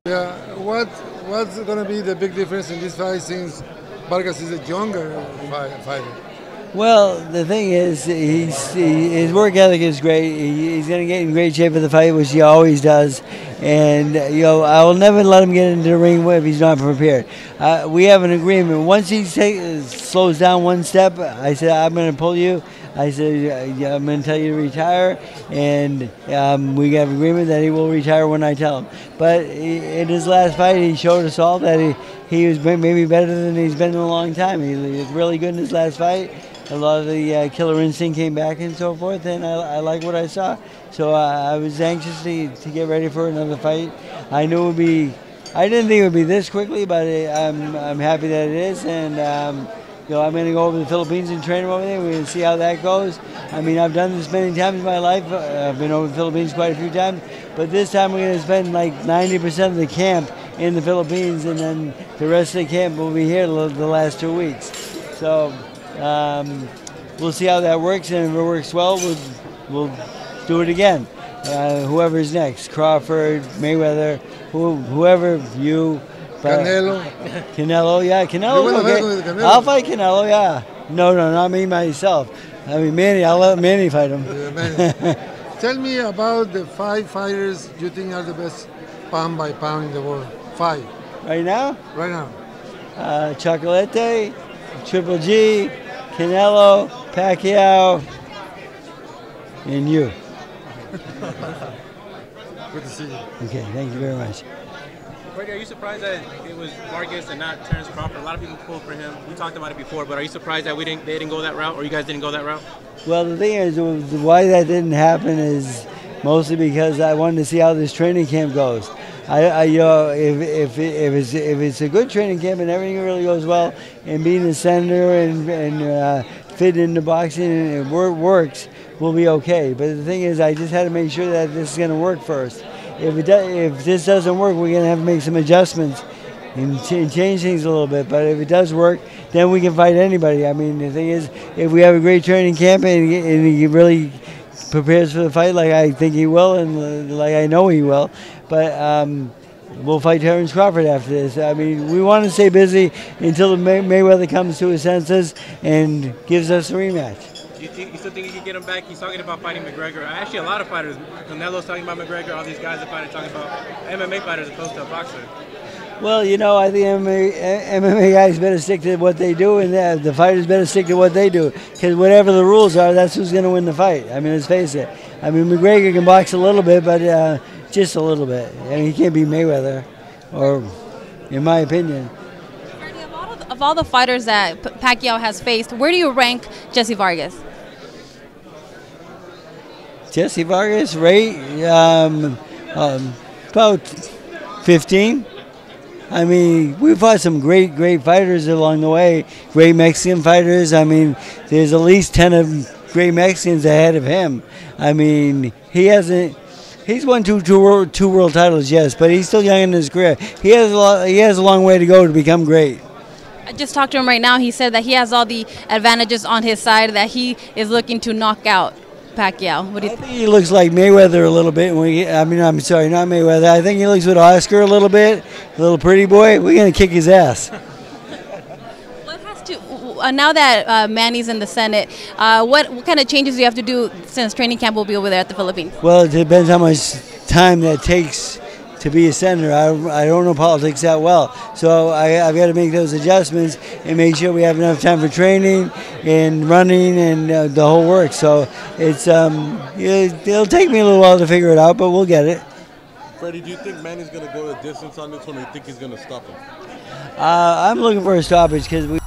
Yeah, what's going to be the big difference in this fight since Vargas is a younger fighter? Well, the thing is, his work ethic is great. He's going to get in great shape for the fight, which he always does. And I will never let him get into the ring if he's not prepared. We have an agreement. Once he slows down one step, I said, I'm going to pull you. I said, I'm going to tell you to retire, and we have an agreement that he will retire when I tell him. But in his last fight, he showed us all that he was maybe better than he's been in a long time. He was really good in his last fight. A lot of the killer instinct came back and so forth, and I like what I saw. So I was anxious to get ready for another fight. I knew it would be. I didn't think it would be this quickly, but I'm happy that it is, and I'm going to go over to the Philippines and train over there. We're going to see how that goes. I mean, I've done this many times in my life. I've been over to the Philippines quite a few times, but this time we're going to spend like 90% of the camp in the Philippines, and then the rest of the camp will be here the last 2 weeks. So. We'll see how that works, and if it works well, we'll do it again. Whoever's next, Crawford, Mayweather, whoever you. Canelo, yeah, Canelo. Okay. Canelo? I'll fight Canelo, yeah. No, not me myself. I mean, Manny. I'll let Manny fight him. Yeah, Manny. Tell me about the 5 fighters you think are the best pound by pound in the world. 5. Right now? Right now. Chocolate, Triple G, Canelo, Pacquiao, and you. Good to see you. Okay, thank you very much. Freddie, are you surprised that it was Vargas and not Terrence Crawford? A lot of people pulled for him. We talked about it before, but are you surprised that they didn't go that route, or you guys didn't go that route? Well, the thing is, why that didn't happen is mostly because I wanted to see how this training camp goes. If it's a good training camp and everything really goes well, and being a senator and fit into boxing and it works, we'll be okay. But the thing is, I just had to make sure that this is going to work first. If this doesn't work, we're going to have to make some adjustments and change things a little bit. But if it does work, then we can fight anybody. I mean, the thing is, if we have a great training camp and he really prepares for the fight like I think he will and like I know he will, but we'll fight Terrence Crawford after this. I mean, we want to stay busy until Mayweather comes to his senses and gives us a rematch. You still think you can get him back? He's talking about fighting McGregor. Actually, a lot of fighters. Canelo's talking about McGregor. All these guys are talking about MMA fighters opposed to a boxer. Well, I think MMA guys better stick to what they do, and the fighters better stick to what they do. Because whatever the rules are, that's who's going to win the fight. I mean, let's face it. I mean, McGregor can box a little bit, but just a little bit. I mean, he can't be Mayweather, or in my opinion. Freddie, of all the fighters that Pacquiao has faced, where do you rank Jesse Vargas? Jesse Vargas, rate about 15. I mean, we've fought some great fighters along the way, great Mexican fighters. I mean, there's at least 10 of great Mexicans ahead of him. I mean, he's won two world titles, yes, but he's still young in his career. He has a long way to go to become great. I just talked to him right now. He said that he has all the advantages on his side, that he is looking to knock out Pacquiao. What do you think? He looks like Mayweather a little bit. I'm sorry, not Mayweather. I think he looks with Oscar a little bit, a little pretty boy. We're going to kick his ass. What has to, now that Manny's in the Senate, what kind of changes do you have to do since training camp will be over there at the Philippines? Well, it depends how much time that takes to be a senator. I don't know politics that well, so I've got to make those adjustments and make sure we have enough time for training and running and the whole work. So it'll take me a little while to figure it out, but we'll get it. Freddie, do you think Manny's going to go the distance on this one, or do you think he's going to stop him? I'm looking for a stoppage because